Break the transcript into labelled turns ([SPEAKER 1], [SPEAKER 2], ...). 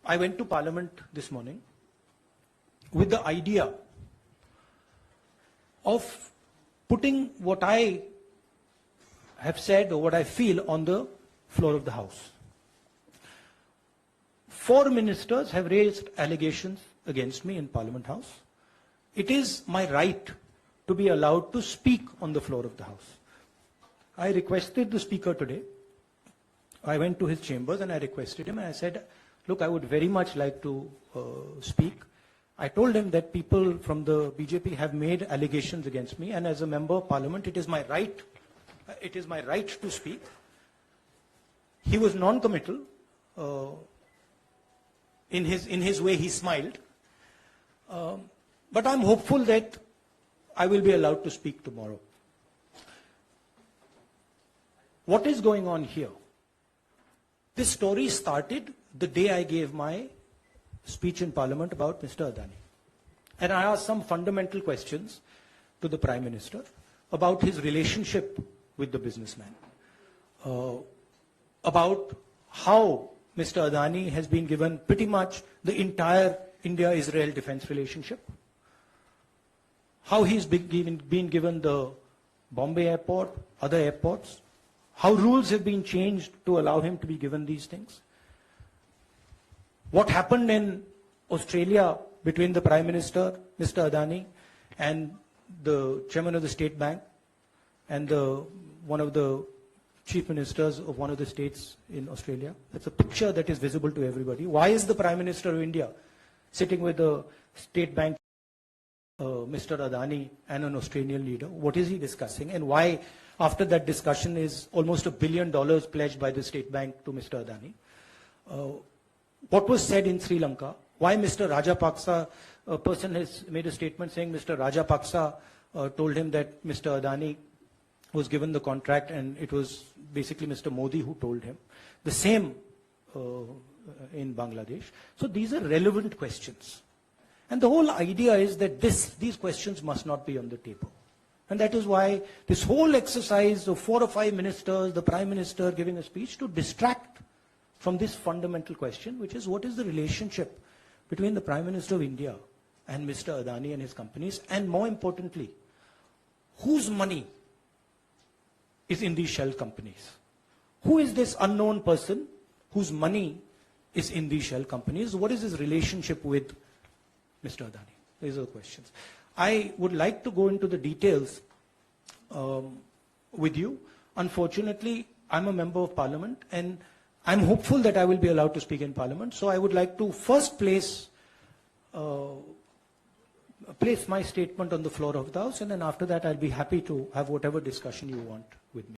[SPEAKER 1] I went to Parliament this morning with the idea of putting what I have said or what I feel on the floor of the House. 4 ministers have raised allegations against me in Parliament House. It is my right to be allowed to speak on the floor of the House. I requested the Speaker today. I went to his chambers and I requested him and I said, look, I would very much like to speak. I told him that people from the BJP have made allegations against me, and as a member of Parliament, it is my right to speak. He was non-committal. In his way, he smiled. But I'm hopeful that I will be allowed to speak tomorrow. What is going on here? This story started the day I gave my speech in Parliament about Mr. Adani. And I asked some fundamental questions to the Prime Minister about his relationship with the businessman, about how Mr. Adani has been given pretty much the entire India-Israel defense relationship, how he's been given the Bombay airport, other airports, how rules have been changed to allow him to be given these things. What happened in Australia between the Prime Minister, Mr. Adani, and the Chairman of the State Bank, and one of the Chief Ministers of one of the states in Australia. That's a picture that is visible to everybody. Why is the Prime Minister of India sitting with the State Bank, Mr. Adani, and an Australian leader? What is he discussing? And why, after that discussion, is almost $1 billion pledged by the State Bank to Mr. Adani? What was said in Sri Lanka? Why Mr. Rajapaksa, a person has made a statement saying Mr. Rajapaksa told him that Mr. Adani was given the contract and it was basically Mr. Modi who told him. The same in Bangladesh. So these are relevant questions. And the whole idea is that these questions must not be on the table. And that is why this whole exercise of 4 or 5 ministers, the Prime Minister giving a speech to distract from this fundamental question, which is what is the relationship between the Prime Minister of India and Mr. Adani and his companies, and more importantly, whose money is in these shell companies? Who is this unknown person whose money is in these shell companies? What is his relationship with Mr. Adani? These are the questions. I would like to go into the details with you. Unfortunately, I'm a member of Parliament and I'm hopeful that I will be allowed to speak in Parliament. So I would like to first place my statement on the floor of the House, and then after that I'll be happy to have whatever discussion you want with me.